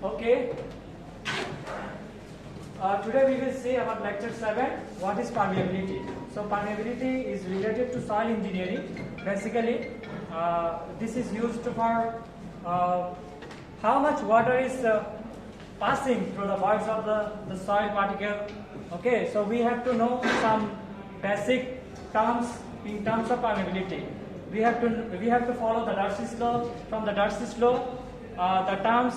Okay. Today we will see about lecture 7. What is permeability? So permeability is related to soil engineering. Basically, this is used for how much water is passing through the voids of the soil particle. Okay, so we have to know some basic terms in terms of permeability. We have to follow the Darcy's law. From the Darcy's law, the terms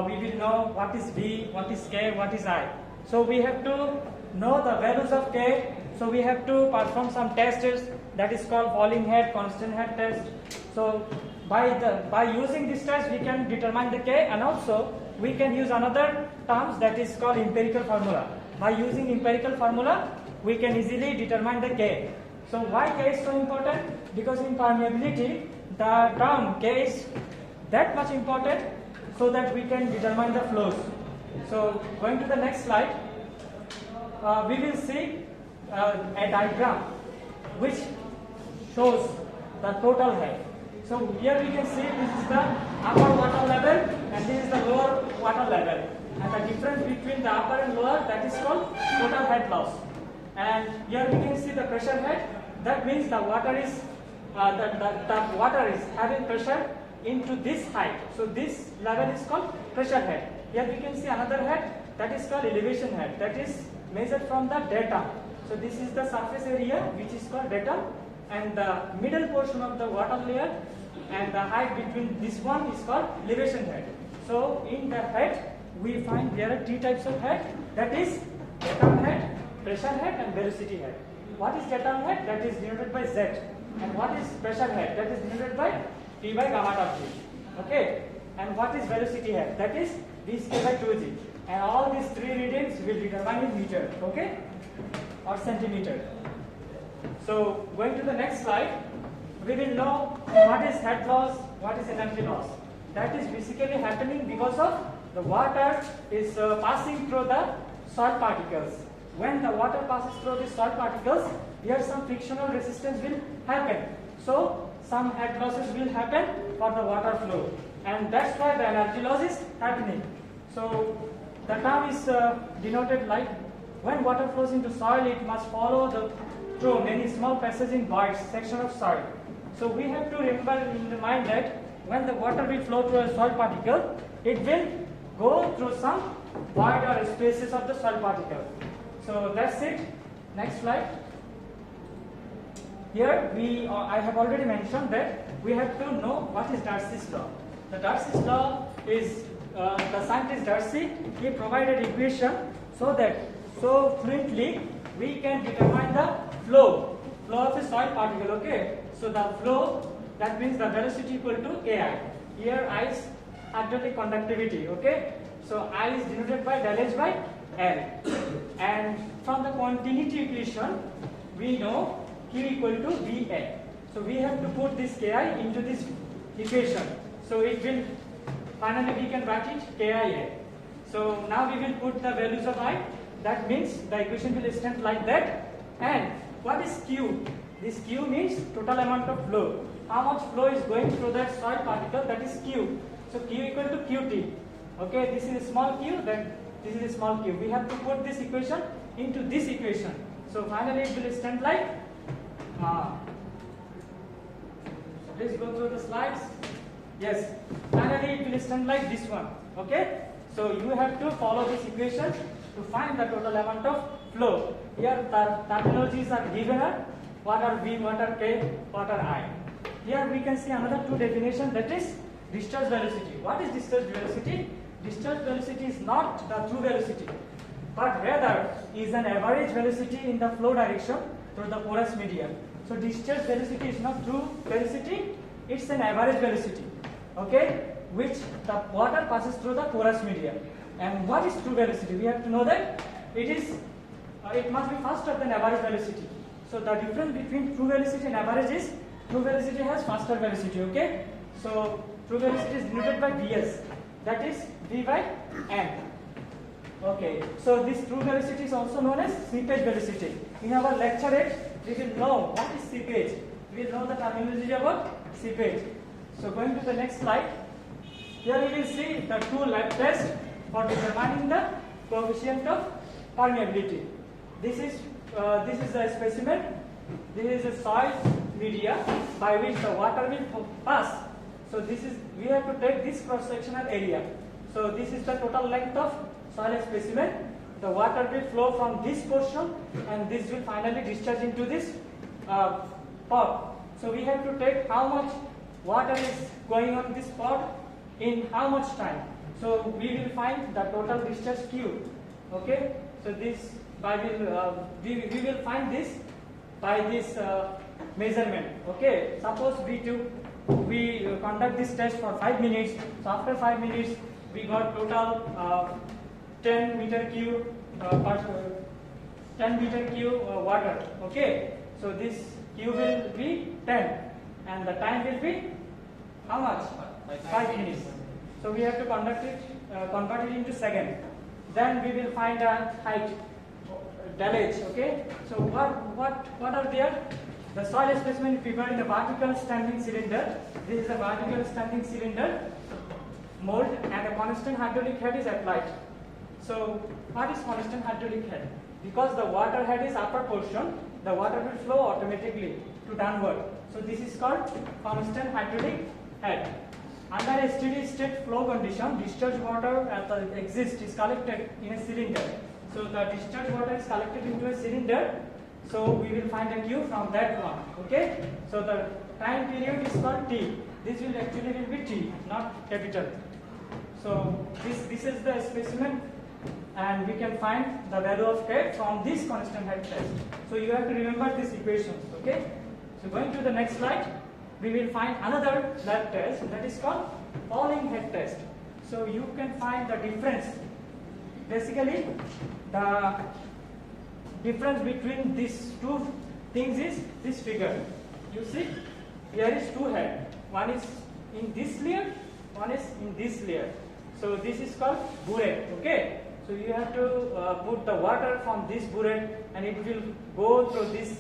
we will know what is V, what is K, what is I. So we have to know the values of K. So we have to perform some tests that is called falling head, constant head test. So by using this test we can determine the K, and also we can use another terms that is called empirical formula. By using empirical formula we can easily determine the K. So why K is so important? Because in permeability the term K is that much important so that we can determine the flows. So going to the next slide, we will see a diagram which shows the total head. So here we can see this is the upper water level and this is the lower water level, and the difference between the upper and lower, that is called total head loss. And here we can see the pressure head. That means the water is the water is having pressure into this height. So this level is called pressure head. Here we can see another head that is called elevation head, that is measured from the datum. So this is the surface area which is called datum, and the middle portion of the water layer and the height between this one is called elevation head. So in the head we find there are three types of head, that is datum head, pressure head and velocity head. What is datum head? That is denoted by Z. And what is pressure head? That is denoted by P by gamma dot G. Okay. And what is velocity head? That is V square by 2G. And all these three readings will be determined in meter, okay, or centimeter. So going to the next slide, we will know what is head loss, what is energy loss. That is basically happening because of the water is passing through the soil particles. When the water passes through the soil particles, here some frictional resistance will happen. So some head losses will happen for the water flow, and that's why the energy loss is happening. So the term is denoted like when water flows into soil, it must follow through many small passages in voids, section of soil. So we have to remember in the mind that when the water will flow through a soil particle, it will go through some void or spaces of the soil particle. So that's it. Next slide. Here I have already mentioned that we have to know what is Darcy's law. The Darcy's law is the scientist Darcy. He provided equation so fluently we can determine the flow of a soil particle. Okay. So the flow, that means the velocity equal to Ki. Here I is hydraulic conductivity. Okay. So I is denoted by del H by L. And from the continuity equation we know Q equal to Va. So we have to put this Ki into this equation. So it will finally we can write it Kia. So now we will put the values of I. That means the equation will stand like that. And what is Q? This Q means total amount of flow. How much flow is going through that soil particle, that is Q. So Q equal to Qt. Okay, this is a small q, then this is a small q. We have to put this equation into this equation. So finally it will stand like please go through the slides. Yes, finally it will stand like this one. Okay, so you have to follow this equation to find the total amount of flow. Here the terminologies are given are what are V, what are K, what are I. Here we can see another two definitions, that is discharge velocity. What is discharge velocity? Discharge velocity is not the true velocity, but rather is an average velocity in the flow direction through the porous medium. So discharge velocity is not true velocity, it's an average velocity, okay, which the water passes through the porous medium. And what is true velocity? We have to know that it must be faster than average velocity. So the difference between true velocity and average is true velocity has faster velocity, okay. So true velocity is denoted by Vs, that is V by N. Okay, so this true velocity is also known as seepage velocity. In our lecture 8, we will know what is seepage. We will know the terminology about seepage. So going to the next slide. Here we will see the two lab tests for determining the coefficient of permeability. This is the specimen. This is a soil media by which the water will pass. So we have to take this cross sectional area. So this is the total length of soil specimen. The water will flow from this portion and this will finally discharge into this pot. So we have to take how much water is going on this pot in how much time. So we will find the total discharge Q. Okay. So we will find this by this measurement. Okay. Suppose we conduct this test for 5 minutes. So after 5 minutes we got total 10 meter cube 10 meter cube water. Okay. So this Q will be 10 and the time will be how much? 5 minutes. So we have to convert it into second. Then we will find a height, del H. Okay. So what are there? The soil specimen is prepared in a vertical standing cylinder. This is a vertical standing cylinder mold and a constant hydraulic head is applied. So what is constant hydraulic head? Because the water head is upper portion, the water will flow automatically to downward. So this is called constant hydraulic head. Under a steady state flow condition, discharge water at the exit is collected in a cylinder. So the discharge water is collected into a cylinder. So we will find a Q from that one. Okay. So the time period is called T. This will actually be T, not capital. So this is the specimen, and we can find the value of K from this constant head test. So you have to remember these equations. Okay. So going to the next slide, we will find another lab test that is called falling head test. So you can find the difference. Basically, the difference between these two things is this figure. You see, here is two head. One is in this layer, one is in this layer. So this is called burette. Okay. So you have to put the water from this burette, and it will go through this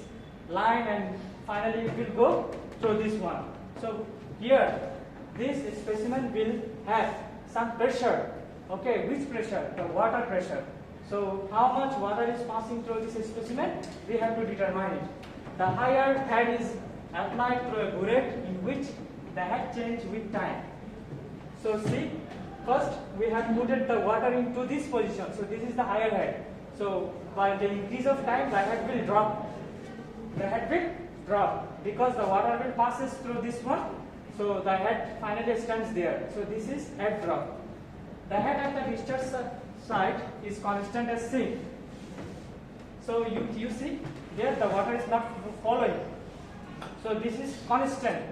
line, and finally it will go through this one. So here, this specimen will have some pressure. Okay, which pressure? The water pressure. So how much water is passing through this specimen? We have to determine it. The higher head is applied through a burette in which the head change with time. So see, first we have put the water into this position. So this is the higher head. So by the increase of time, the head will drop. The head will drop because the water will passes through this one. So the head finally stands there. So this is head drop. The head at the discharge side is constant as C. So you see there the water is not following. So this is constant.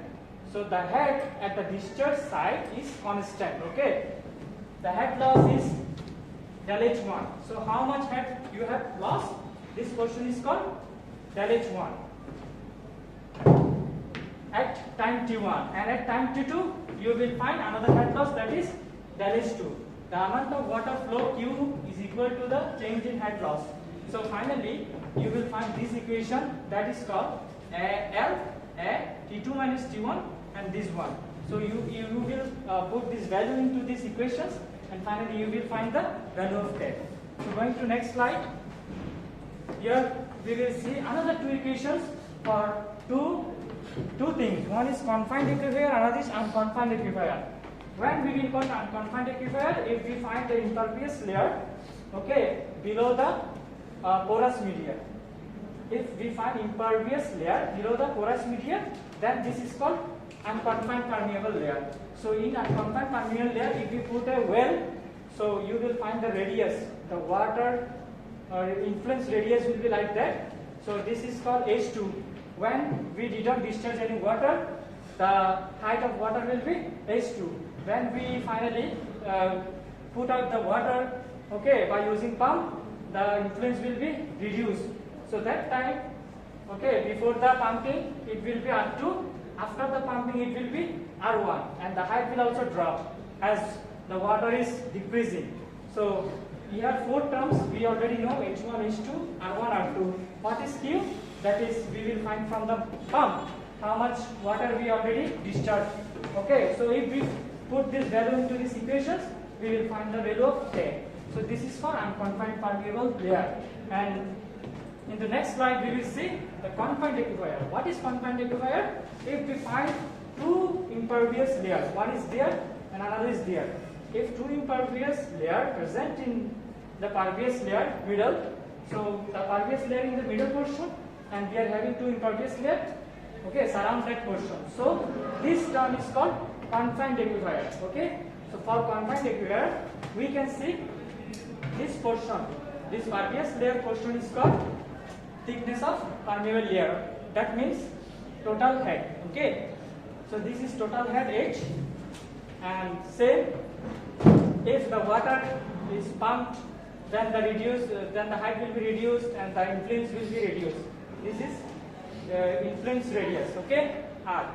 So the head at the discharge side is constant. Okay. The head loss is del H1. So how much head you have lost? This portion is called del H1 at time T1, and at time T2 you will find another head loss, that is del H2. The amount of water flow Q is equal to the change in head loss. So finally you will find this equation, that is called L T2 minus T1 and this one. So you will put this value into these equations, and finally you will find the value of K. So going to next slide. Here we will see another two equations for two things. One is confined aquifer, another is unconfined aquifer. When we will call unconfined aquifer, if we find the impervious layer, okay, below the porous media. If we find impervious layer below the porous media, then this is called unconfined permeable layer. So in unconfined permeable layer, if we put a well, so you will find the radius, the water influence radius will be like that. So this is called H2. When we did not discharge any water, the height of water will be H2. When we finally put out the water, okay, by using pump, the influence will be reduced. So that time, okay, before the pumping it will be R2, after the pumping it will be R1, and the height will also drop as the water is decreasing. So here four terms we already know: H1, H2, R1, R2. What is Q? That is, we will find from the pump how much water we already discharged. Okay, so if we put this value into these equations, we will find the value of K. So this is for unconfined permeable layer. And in the next slide we will see the confined aquifer. What is confined aquifer? If we find two impervious layers, one is there and another is there. If two impervious layers present in the pervious layer middle, so the pervious layer in the middle portion and we are having two impervious layers, okay, surround that portion. So this term is called confined aquifer. Okay, so for confined aquifer we can see this portion, this pervious layer portion is called thickness of permeable layer. That means total head. Okay, so this is total head H, and say if the water is pumped, then the height will be reduced and the influence will be reduced. This is influence radius. Okay, R.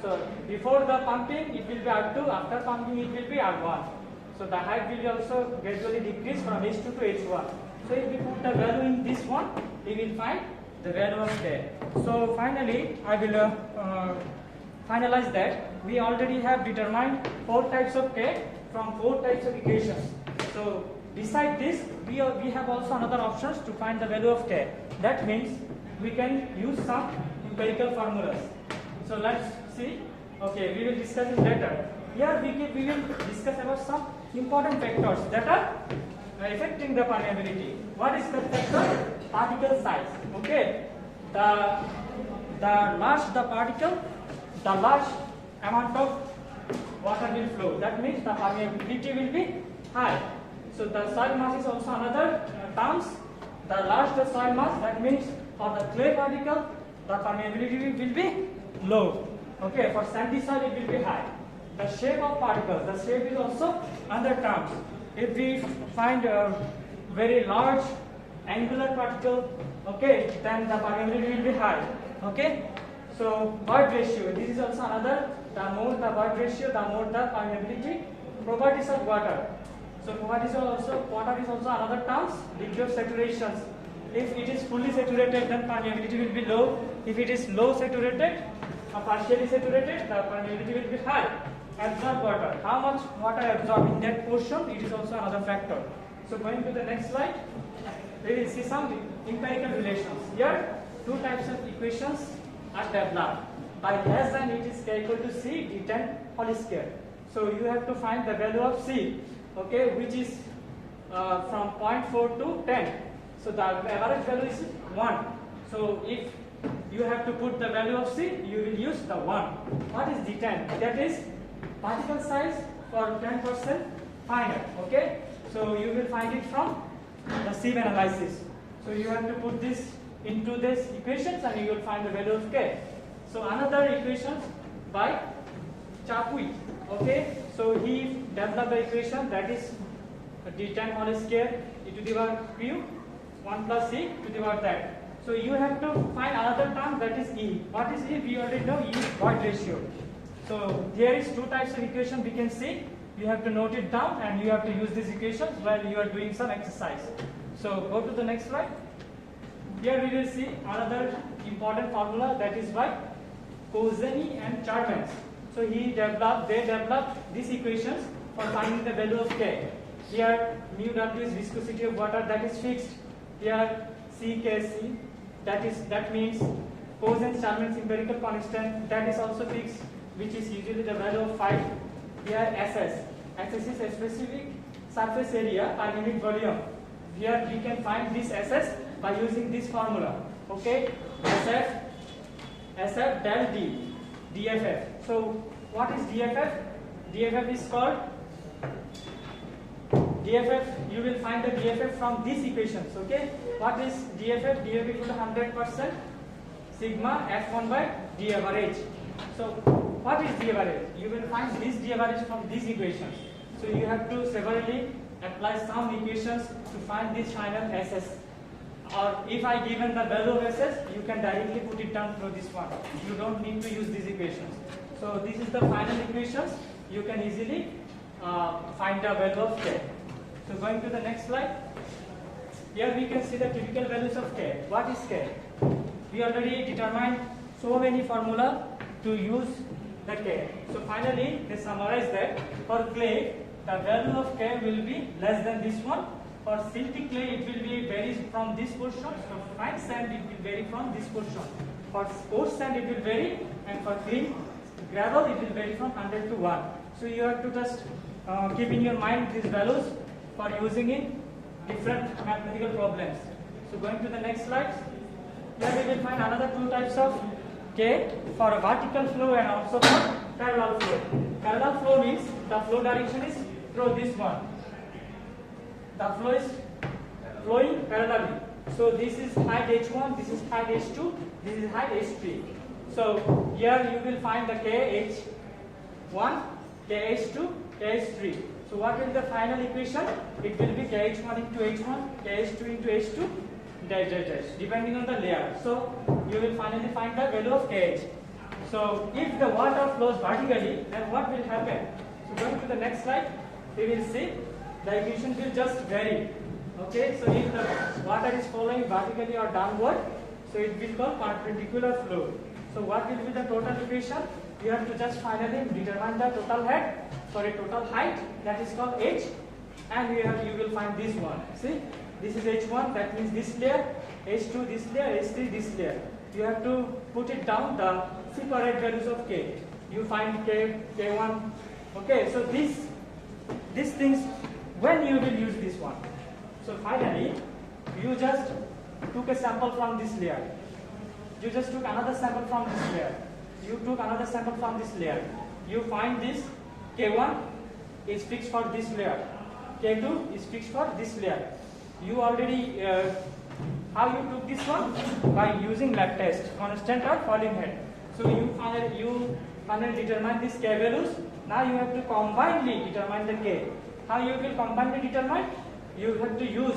So before the pumping it will be R2, after pumping it will be R1. So the height will also gradually decrease from H2 to H1. So if we put the value in this one, we will find the value of K. So finally, I will finalize that we already have determined 4 types of K from 4 types of equations. So beside this, we have also another options to find the value of K. That means we can use some empirical formulas. So let's see. Okay, we will discuss it later. Here we will discuss about some important factors that are affecting the permeability. What is the factor? Particle size. Okay, the large the particle, the large amount of water will flow. That means the permeability will be high. So the soil mass is also another terms. The large the soil mass, that means for the clay particle, the permeability will be low. Okay, for sandy soil it will be high. The shape of particles, the shape is also another terms. If we find a very large angular particle, okay, then the permeability will be high. Okay, so void ratio, this is also another. The more the void ratio, the more the permeability. Properties of water. So water is also another terms. Degree of saturation. If it is fully saturated, then permeability will be low. If it is low saturated or partially saturated, the permeability will be high. Absorb water. How much water absorbed in that portion? It is also another factor. So going to the next slide, we will see some empirical relations. Here, 2 types of equations are developed. By less than it is K equal to C d10 whole square. So you have to find the value of C, okay, which is from 0.4 to 10. So the average value is 1. So if you have to put the value of C, you will use the 1. What is d10? That is particle size for 10% finer. Okay, so you will find it from the sieve analysis. So you have to put this into this equations and you will find the value of K. So another equation by Chapuis. Okay, so he developed the equation that is d10 whole square e to the power q 1 plus c to the power that. So you have to find another term that is E. What is E? We already know E is void ratio. So there is 2 types of equation we can see. You have to note it down and you have to use these equations while you are doing some exercise. So go to the next slide. Here we will see another important formula that is by Kozeny and Charmans. So they developed these equations for finding the value of K. Here mu W is viscosity of water, that is fixed. Here CKC, that means Kozeny-Charmans empirical constant, that is also fixed, which is usually the value of 5. Here SS is a specific surface area per unit volume. Here we can find this SS by using this formula. Okay, SF del D, DFF. So what is DFF? DFF is called DFF. You will find the DFF from these equations. Okay, what is DFF? DFF equal to 100% sigma F1 by D average. So what is D average? You will find this D average from these equations. So you have to severally apply some equations to find this final SS. Or if I given the value of SS, you can directly put it down through this one. You don't need to use these equations. So this is the final equations. You can easily find the value of K. So going to the next slide. Here we can see the typical values of K. What is K? We already determined so many formula to use the K. So finally they summarize that for clay the value of K will be less than this one. For silty clay it will be varies from this portion. So fine sand it will vary from this portion. For coarse sand it will vary, and for clean gravel it will vary from 100 to 1. So you have to just keep in your mind these values for using in different mathematical problems. So going to the next slide. Here we will find another two types of K for a vertical flow and also for parallel flow. Parallel flow means the flow direction is through this one. The flow is flowing parallelly. So this is height h1, this is height h2, this is height h3. So here you will find the kh1, kh2, kh3. So what will be the final equation? It will be kh1 into h1, kh2 into h2, dash dash dash, depending on the layer. So you will finally find the value of kh. So if the water flows vertically, then what will happen? So going to the next slide, we will see the equation will just vary. Okay, so if the water is flowing vertically or downward, so it will call perpendicular flow. So what will be the total equation? You have to just finally determine the total head, sorry, total height, that is called h, and you will find this one. See, this is h1, that means this layer, h2 this layer, h3 this layer. You have to put it down the separate values of k. You find k1. Okay, so these things, when you will use this one. So finally, you just took a sample from this layer. You just took another sample from this layer. You took another sample from this layer. You find this K1 is fixed for this layer. K2 is fixed for this layer. You already, how you took this one? By using lab test, constant or falling head. So you finally determine this K values. Now you have to combinedly determine the K. How you will combinedly determine? You have to use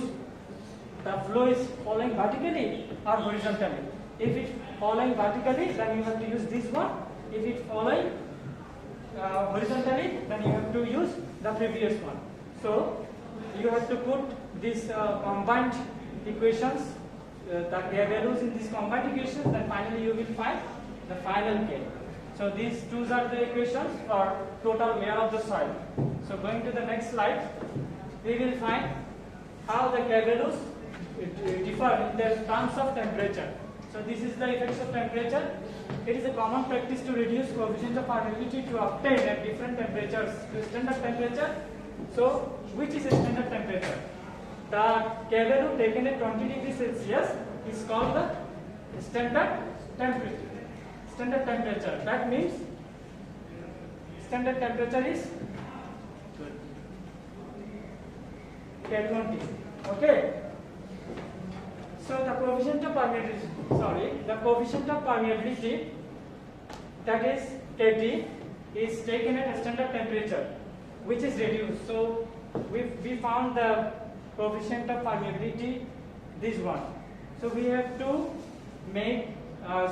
the flow is following vertically or horizontally. If it following vertically, then you have to use this one. If it following horizontally, then you have to use the previous one. So you have to put these combined equations, the K values in these combined equations, then finally you will find the final K. So these two are the equations for total layer of the soil. So going to the next slide, we will find how the K values differ in the terms of temperature. So this is the effects of temperature. It is a common practice to reduce coefficient of permeability to obtain at different temperatures to standard temperature. So which is a standard temperature? The K value taken at 20 degrees Celsius is called the standard temperature. Standard temperature. That means standard temperature is K20. Okay. So the coefficient of permeability, that is Kt, is taken at a standard temperature, which is reduced. So we found the coefficient of permeability, this one. So we have to make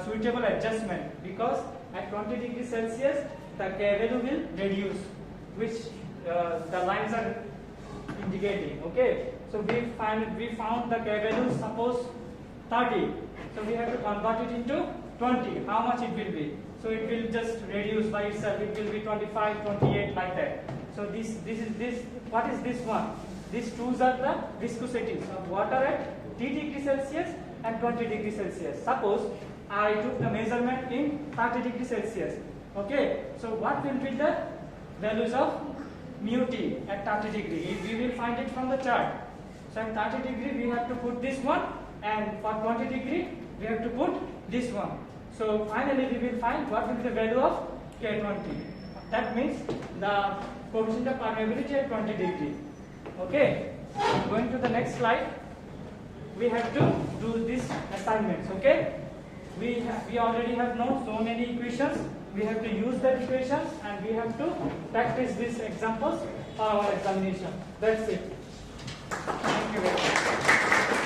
suitable adjustment, because at 20 degrees Celsius the K value will reduce, which the lines are indicating. Okay, so we found the K value, suppose 30, so we have to convert it into 20. How much it will be? So it will just reduce by itself. It will be 25, 28, like that. So this is what is this one? These two are the viscosities of water at T degrees Celsius and 20 degrees Celsius. Suppose I took the measurement in 30 degrees Celsius. Okay, so what will be the values of mu T at 30 degree? We will find it from the chart. So at 30 degree we have to put this one, and for 20 degree we have to put this one. So finally we will find what will be the value of K20. That means the coefficient of permeability at 20 degree. Okay, going to the next slide, we have to do these assignments. Okay, we already have known so many equations. We have to use the equations and we have to practice these examples for our examination. That's it. Thank you very much.